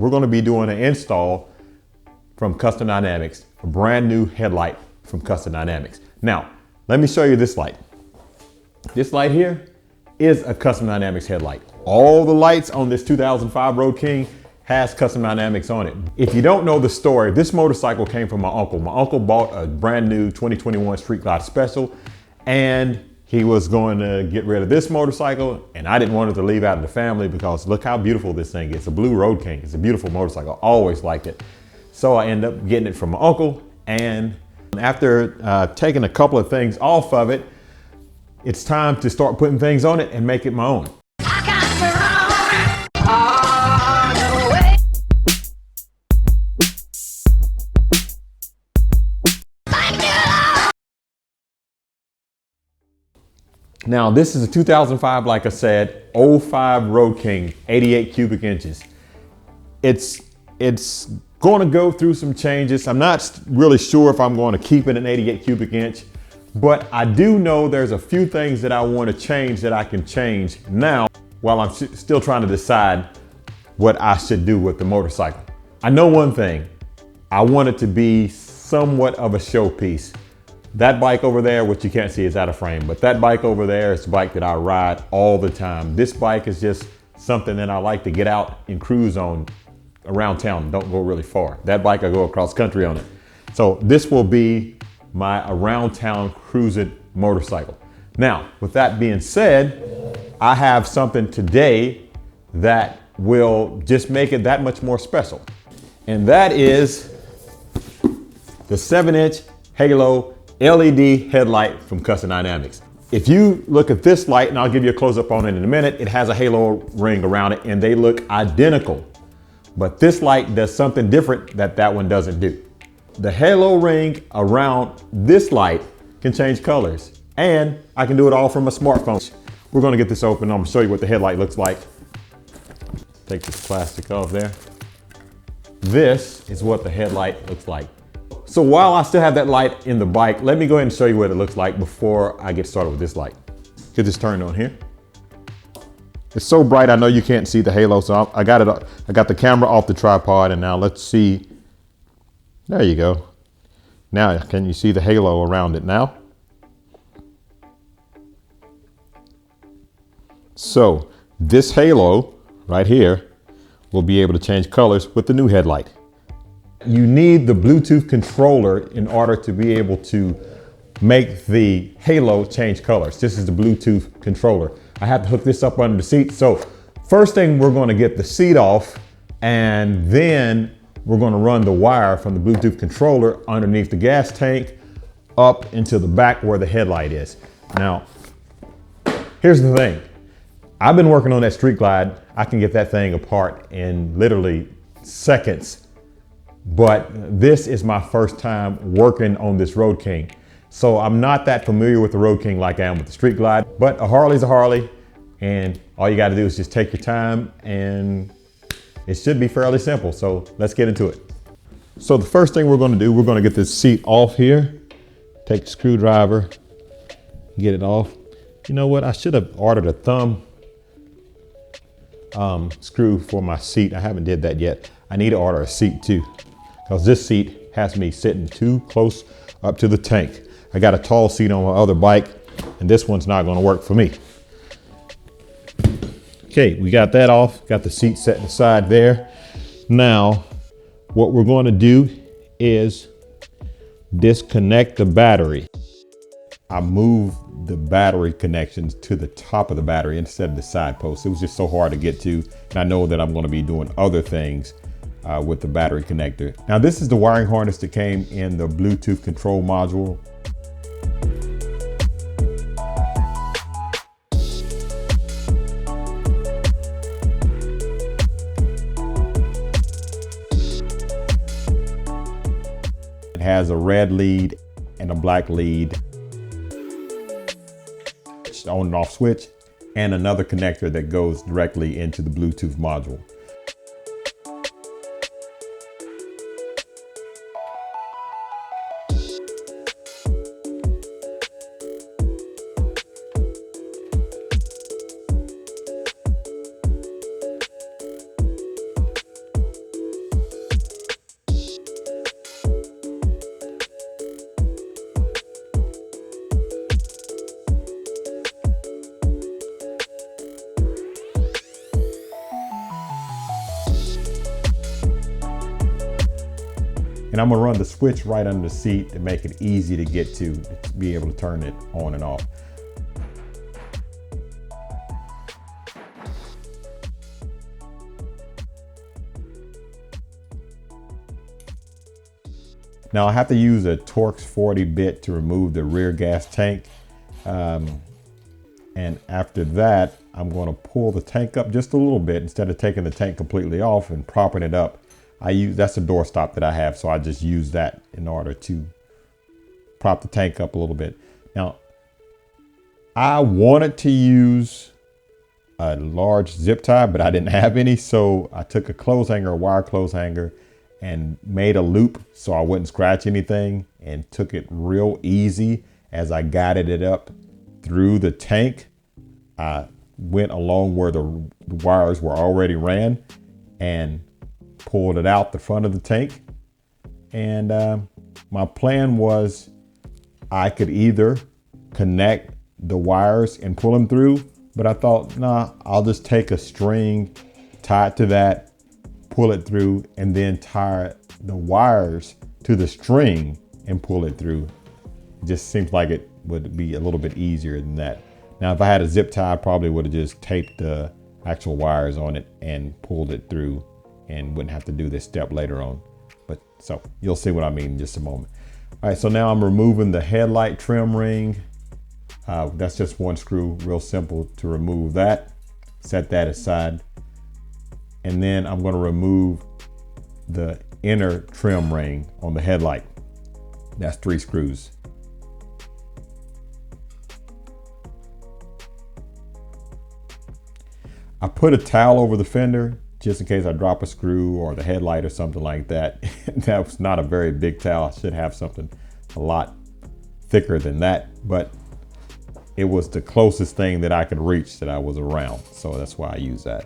We're going to be doing an install from Custom Dynamics, a brand new headlight from Custom Dynamics. Now, let me show you this light. This light here is a Custom Dynamics headlight. All the lights on this 2005 Road King has Custom Dynamics on it. If you don't know the story, this motorcycle came from my uncle. My uncle bought a brand new 2021 Street Glide Special, and he was going to get rid of this motorcycle, and I didn't want it to leave out of the family because look how beautiful this thing is. It's a blue Road King. It's a beautiful motorcycle. I always liked it. So I ended up getting it from my uncle, and after taking a couple of things off of it, it's time to start putting things on it and make it my own. Now this is a 2005, like I said, 05 Road King, 88 cubic inches. It's going to go through some changes. I'm not really sure if I'm going to keep it an 88 cubic inch, but I do know there's a few things that I want to change that I can change now while I'm still trying to decide what I should do with the motorcycle. I know one thing, I want it to be somewhat of a showpiece. That bike over there, which you can't see, is out of frame, but that bike over there is a bike that I ride all the time. This bike is just something that I like to get out and cruise on around town. Don't go really far. That bike, I go across country on it. So this will be my around town cruising motorcycle. Now, with that being said, I have something today that will just make it that much more special. And that is the 7-inch Halo LED headlight from Custom Dynamics. If you look at this light, and I'll give you a close-up on it in a minute, it has a halo ring around it and they look identical. But this light does something different that one doesn't do. The halo ring around this light can change colors, and I can do it all from a smartphone. We're gonna get this open. I'm gonna show you what the headlight looks like. Take this plastic off there. This is what the headlight looks like. So while I still have that light in the bike, let me go ahead and show you what it looks like before I get started with this light. Get this turned on here. It's so bright, I know you can't see the halo, so I got the camera off the tripod, and now let's see. There you go. Now, can you see the halo around it now? So this halo right here will be able to change colors with the new headlight. You need the Bluetooth controller in order to be able to make the halo change colors. This is the Bluetooth controller. I have to hook this up under the seat. So first thing, we're going to get the seat off, and then we're going to run the wire from the Bluetooth controller underneath the gas tank up into the back where the headlight is. Now, here's the thing. I've been working on that Street Glide. I can get that thing apart in literally seconds. But this is my first time working on this Road King. So I'm not that familiar with the Road King like I am with the Street Glide, but a Harley's a Harley, and all you gotta do is just take your time, and it should be fairly simple. So let's get into it. So the first thing we're gonna do, we're gonna get this seat off here, take the screwdriver, get it off. You know what, I should have ordered a thumb screw for my seat. I haven't did that yet. I need to order a seat too, because this seat has me sitting too close up to the tank. I got a tall seat on my other bike, and this one's not gonna work for me. Okay, we got that off, got the seat set aside there. Now, what we're gonna do is disconnect the battery. I moved the battery connections to the top of the battery instead of the side post. It was just so hard to get to, and I know that I'm gonna be doing other things with the battery connector. Now this is the wiring harness that came in the Bluetooth control module. It has a red lead and a black lead, on and off switch, and another connector that goes directly into the Bluetooth module. And I'm gonna run the switch right under the seat to make it easy to get to be able to turn it on and off. Now I have to use a Torx 40 bit to remove the rear gas tank. And after that, I'm going to pull the tank up just a little bit instead of taking the tank completely off and propping it up. That's a door stop that I have, so I just use that in order to prop the tank up a little bit. Now, I wanted to use a large zip tie, but I didn't have any, so I took a clothes hanger, a wire clothes hanger, and made a loop so I wouldn't scratch anything, and took it real easy as I guided it up through the tank. I went along where the wires were already ran and pulled it out the front of the tank. And my plan was I could either connect the wires and pull them through, but I thought, nah, I'll just take a string, tie it to that, pull it through, and then tie the wires to the string and pull it through. It just seems like it would be a little bit easier than that. Now, if I had a zip tie, I probably would have just taped the actual wires on it and pulled it through and wouldn't have to do this step later on. But so you'll see what I mean in just a moment. All right, so now I'm removing the headlight trim ring. That's just one screw, real simple to remove that. Set that aside. And then I'm going to remove the inner trim ring on the headlight. That's 3 screws. I put a towel over the fender just in case I drop a screw or the headlight or something like that. That was not a very big towel. I should have something a lot thicker than that, but it was the closest thing that I could reach that I was around. So that's why I use that.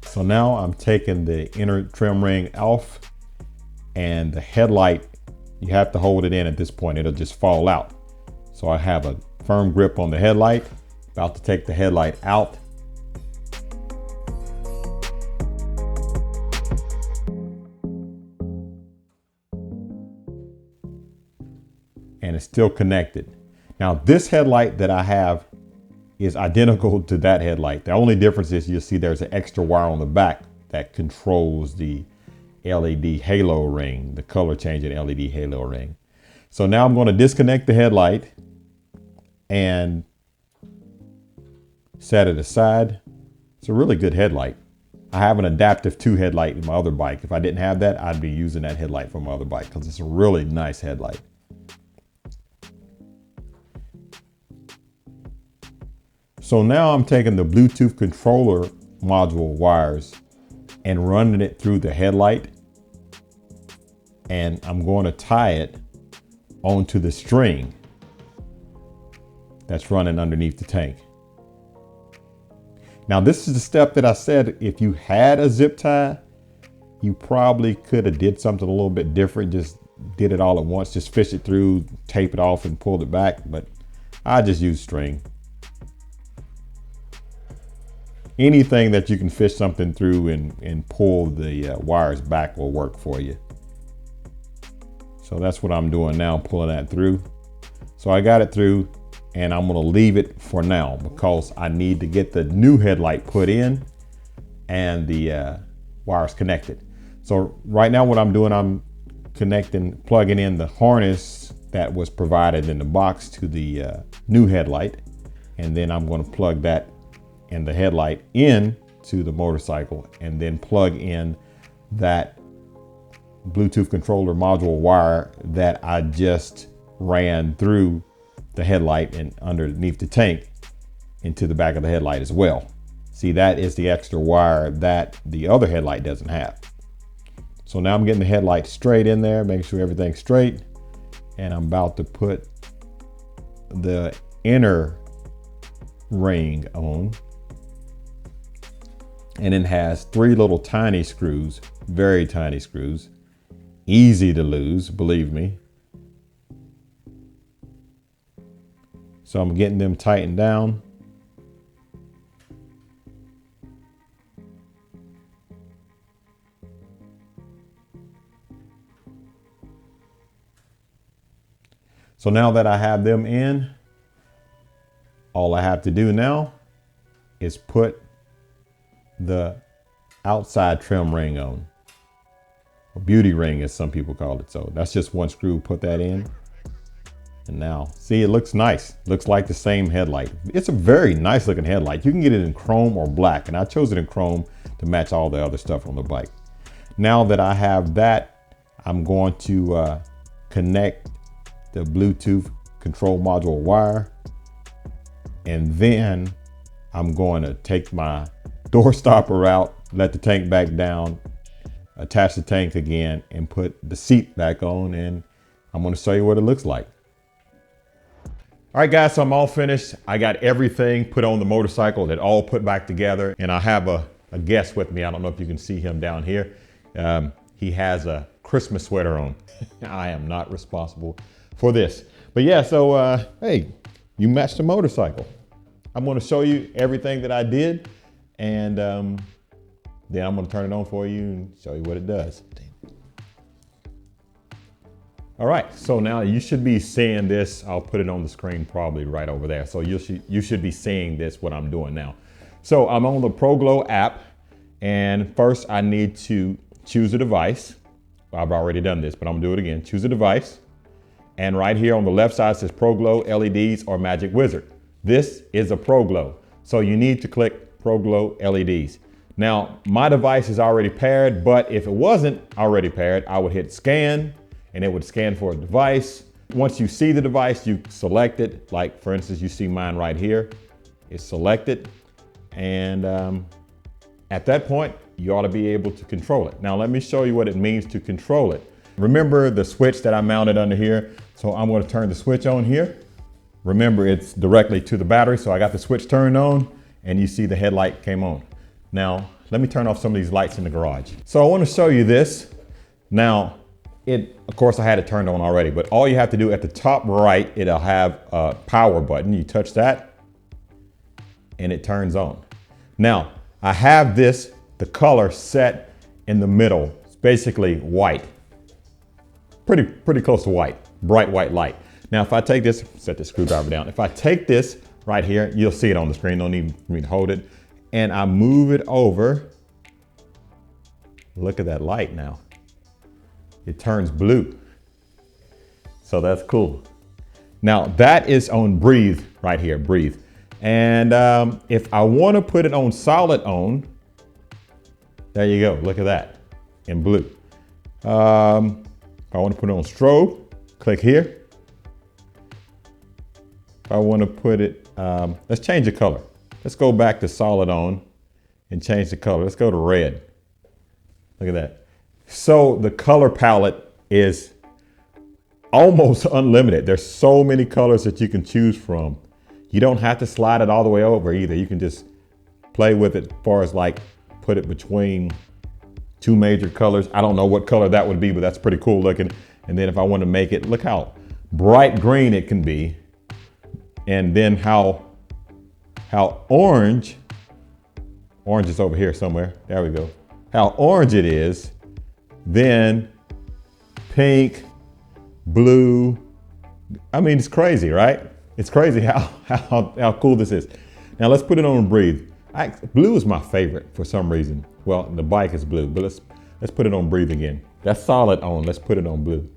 So now I'm taking the inner trim ring off, and the headlight, you have to hold it in at this point, it'll just fall out. So I have a firm grip on the headlight, about to take the headlight out. And it's still connected. Now this headlight that I have is identical to that headlight. The only difference is you'll see there's an extra wire on the back that controls the LED halo ring, the color changing LED halo ring. So now I'm going to disconnect the headlight and set it aside. It's a really good headlight. I have an adaptive 2 headlight in my other bike. If I didn't have that, I'd be using that headlight for my other bike because it's a really nice headlight. So now I'm taking the Bluetooth controller module wires and running it through the headlight, and I'm going to tie it onto the string that's running underneath the tank. Now this is the step that I said if you had a zip tie, you probably could have did something a little bit different, just did it all at once, just fish it through, tape it off and pulled it back, but I just use string. Anything that you can fish something through and pull the wires back will work for you. So that's what I'm doing now, pulling that through. So I got it through, and I'm gonna leave it for now because I need to get the new headlight put in and the wires connected. So right now what I'm doing, I'm plugging in the harness that was provided in the box to the new headlight. And then I'm gonna plug that and the headlight in to the motorcycle, and then plug in that Bluetooth controller module wire that I just ran through the headlight and underneath the tank into the back of the headlight as well. See, that is the extra wire that the other headlight doesn't have. So now I'm getting the headlight straight in there, making sure everything's straight, and I'm about to put the inner ring on. And it has 3 little tiny screws, very tiny screws. easy to lose, believe me. So I'm getting them tightened down. So now that I have them in, all I have to do now is put the outside trim ring on. A beauty ring, as some people call it. So that's just one screw, put that in. And now, see, it looks nice. Looks like the same headlight. It's a very nice looking headlight. You can get it in chrome or black, and I chose it in chrome to match all the other stuff on the bike. Now that I have that, I'm going to connect the Bluetooth control module wire. And then I'm going to take my door stopper out, let the tank back down, attach the tank again, and put the seat back on, and I'm going to show you what it looks like. All right, guys, so I'm all finished. I got everything put on the motorcycle, that all put back together, and I have a guest with me. I don't know if you can see him down here. He has a Christmas sweater on. I am not responsible for this. But yeah, so hey, you matched the motorcycle. I'm going to show you everything that I did, and then I'm going to turn it on for you and show you what it does. All right, so now you should be seeing this. I'll put it on the screen probably right over there. So you should be seeing this, what I'm doing now. So I'm on the ProGlow app, and first I need to choose a device. I've already done this, but I'm gonna do it again. Choose a device, and right here on the left side says ProGlow, LEDs, or Magic Wizard. This is a ProGlow, so you need to click ProGlow LEDs. Now, my device is already paired, but if it wasn't already paired, I would hit scan, and it would scan for a device. Once you see the device, you select it. Like for instance, you see mine right here. It's selected. And at that point, you ought to be able to control it. Now let me show you what it means to control it. Remember the switch that I mounted under here? So I'm gonna turn the switch on here. Remember, it's directly to the battery. So I got the switch turned on, and you see the headlight came on. Now, let me turn off some of these lights in the garage. So I wanna show you this. Now, of course I had it turned on already, but all you have to do at the top right, it'll have a power button. You touch that and it turns on. Now I have the color set in the middle. It's basically white, pretty close to white, bright white light. Now if I take this, set the screwdriver down. If I take this right here, you'll see it on the screen. No need for me to hold it. And I move it over. Look at that light now. It turns blue. So that's cool. Now that is on breathe right here, breathe. And if I want to put it on solid on, there you go, look at that, in blue. If I want to put it on strobe, click here. If I want to put it, let's change the color. Let's go back to solid on and change the color. Let's go to red. Look at that. So the color palette is almost unlimited. There's so many colors that you can choose from. You don't have to slide it all the way over either. You can just play with it as far as like put it between two major colors. I don't know what color that would be, but that's pretty cool looking. And then if I want to make it, look how bright green it can be. And then how orange is over here somewhere. There we go. How orange it is. Then pink, blue. I mean, it's crazy, right? It's crazy how cool this is. Now let's put it on breathe. Blue is my favorite for some reason. Well, the bike is blue, but let's put it on breathe again. That's solid on, let's put it on blue.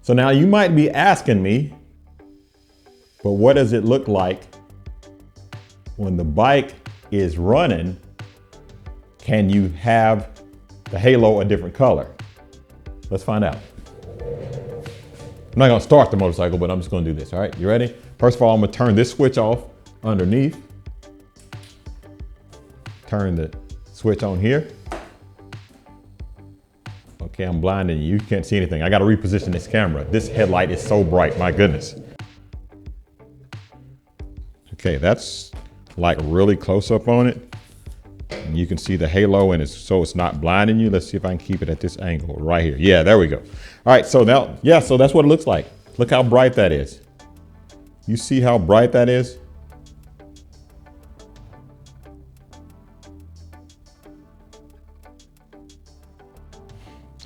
So now you might be asking me, but what does it look like when the bike is running? Can you have the halo a different color? Let's find out. I'm not gonna start the motorcycle, but I'm just gonna do this, all right? You ready? First of all, I'm gonna turn this switch off underneath. Turn the switch on here. Okay, I'm blinding you. You can't see anything. I gotta reposition this camera. This headlight is so bright, my goodness. Okay, that's like really close up on it. And you can see the halo and so it's not blinding you. Let's see if I can keep it at this angle right here. Yeah, there we go. All right, so now, yeah, so that's what it looks like. Look how bright that is. You see how bright that is?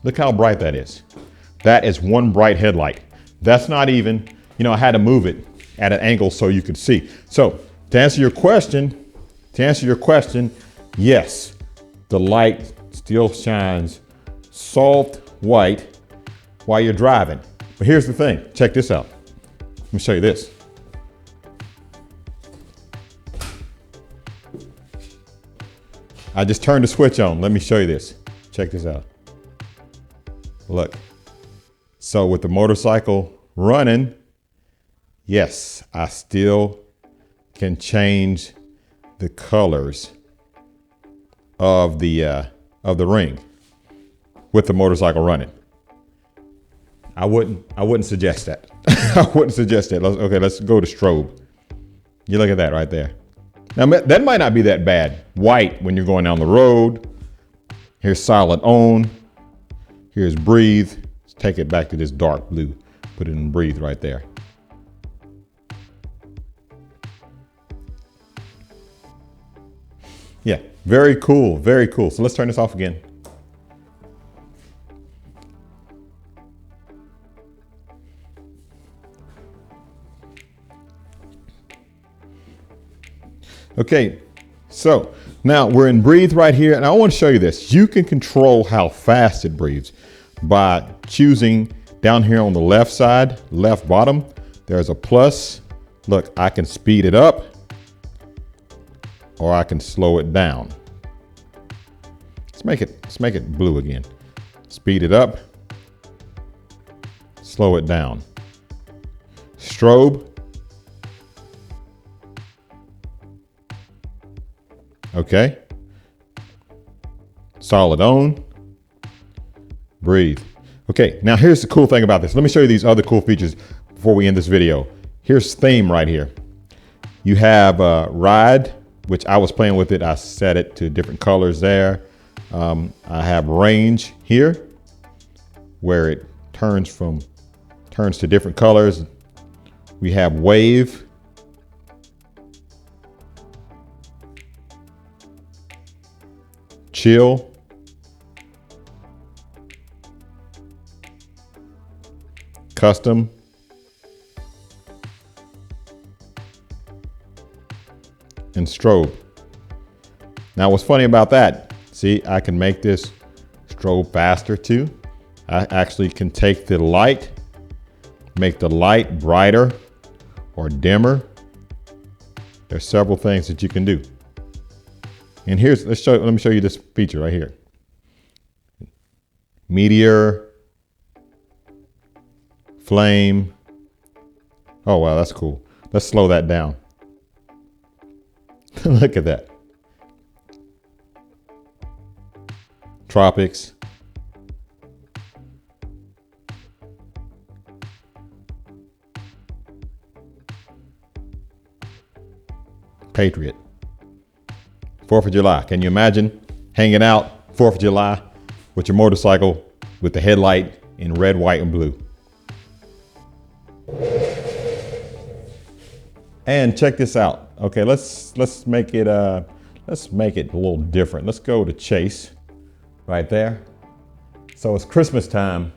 Look how bright that is. That is one bright headlight. That's not even, you know, I had to move it at an angle so you could see. So to answer your question, yes, the light still shines soft white while you're driving. But here's the thing, check this out. Let me show you this. I just turned the switch on. Let me show you this. Check this out. Look. So with the motorcycle running, yes, I still can change the colors of the ring with the motorcycle running. I wouldn't suggest that. I wouldn't suggest that. Okay, let's go to strobe. You look at that right there. Now that might not be that bad. White when you're going down the road. Here's solid on. Here's breathe. Let's take it back to this dark blue. Put it in breathe right there. Yeah, very cool, very cool. So let's turn this off again. Okay, so now we're in breathe right here, and I want to show you this. You can control how fast it breathes by choosing down here on the left side, left bottom, there's a plus. Look, I can speed it up or I can slow it down. Let's make it blue again. Speed it up, slow it down. Strobe. Okay. Solid on. Breathe. Okay, now here's the cool thing about this. Let me show you these other cool features before we end this video. Here's theme right here. You have ride, which I was playing with it. I set it to different colors there. I have range here, where it turns to different colors. We have wave. Chill. Custom. And strobe. Now what's funny about that, see, I can make this strobe faster too. I actually can take the light, make the light brighter or dimmer. There's several things that you can do. And here's, let me show you this feature right here. Meteor, flame. Oh, wow, that's cool. Let's slow that down. Look at that. Tropics. Patriot. 4th of July. Can you imagine hanging out 4th of July with your motorcycle with the headlight in red, white, and blue? And check this out. Okay, let's make it a little different. Let's go to chase right there. So it's Christmas time.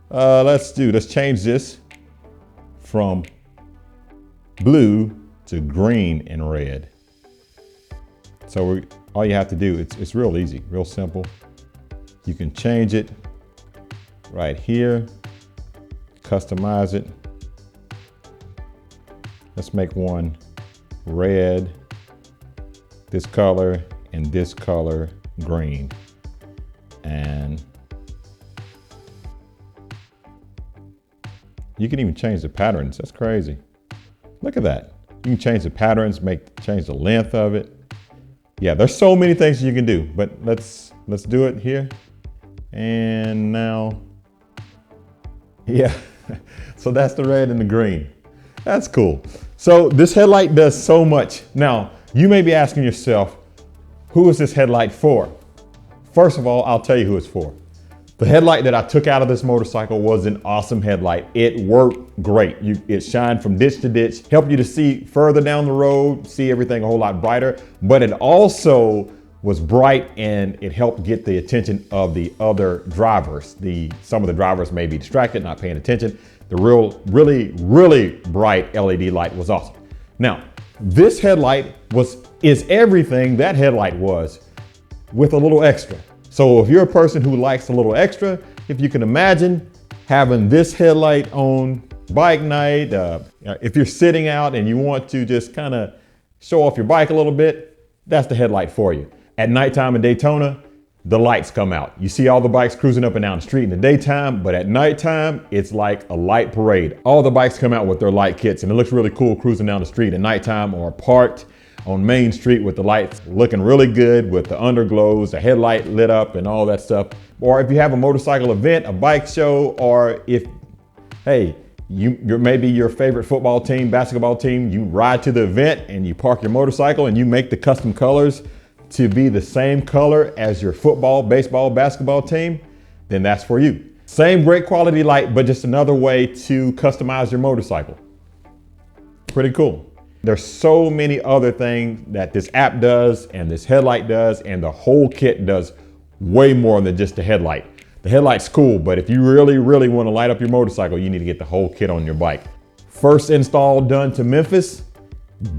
Let's change this from blue to green and red. So all you have to do, it's real easy, real simple. You can change it right here, customize it. Let's make one red, this color, and this color green. And you can even change the patterns. That's crazy. Look at that. You can change the patterns, change the length of it. Yeah, there's so many things you can do, but let's do it here. And now, yeah, so that's the red and the green. That's cool. So this headlight does so much. Now, you may be asking yourself, who is this headlight for? First of all, I'll tell you who it's for. The headlight that I took out of this motorcycle was an awesome headlight. It worked great. It shined from ditch to ditch, helped you to see further down the road, see everything a whole lot brighter, but it also was bright and it helped get the attention of the other drivers. Some of the drivers may be distracted, not paying attention. The really bright LED light was awesome. Now, this headlight is everything that headlight was with a little extra. So if you're a person who likes a little extra, if you can imagine having this headlight on bike night, if you're sitting out and you want to just kind of show off your bike a little bit, that's the headlight for you. At nighttime in Daytona, the lights come out. You see all the bikes cruising up and down the street in the daytime, but at nighttime, it's like a light parade. All the bikes come out with their light kits and it looks really cool cruising down the street at nighttime or parked on Main Street with the lights looking really good with the underglows, the headlight lit up and all that stuff. Or if you have a motorcycle event, a bike show, or if, hey, you're maybe your favorite football team, basketball team, you ride to the event and you park your motorcycle and you make the custom colors to be the same color as your football, baseball, basketball team, then that's for you. Same great quality light, but just another way to customize your motorcycle. Pretty cool. There's so many other things that this app does and this headlight does, and the whole kit does way more than just the headlight. The headlight's cool, but if you really want to light up your motorcycle, you need to get the whole kit on your bike. First install done to Memphis.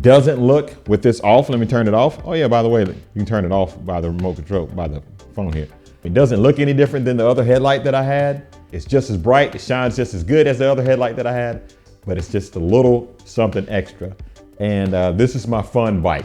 Doesn't look with this off. Let me turn it off. Oh yeah, by the way, you can turn it off by the remote control, by the phone here. It doesn't look any different than the other headlight that I had. It's just as bright, it shines just as good as the other headlight that I had, but it's just a little something extra. And this is my fun bike.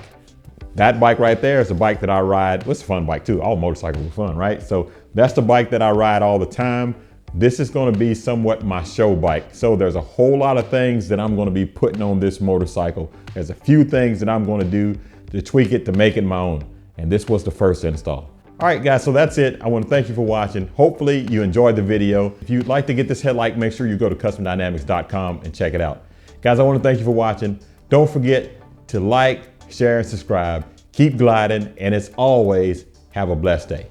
That bike right there is a bike that I ride. Well, it's a fun bike too. All motorcycles are fun, right? So that's the bike that I ride all the time. This is going to be somewhat my show bike. So there's a whole lot of things that I'm going to be putting on this motorcycle. There's a few things that I'm going to do to tweak it to make it my own. And this was the first install. All right, guys, so that's it. I want to thank you for watching. Hopefully you enjoyed the video. If you'd like to get this headlight, make sure you go to customdynamics.com and check it out. Guys, I want to thank you for watching. Don't forget to like, share, and subscribe. Keep gliding, and as always, have a blessed day.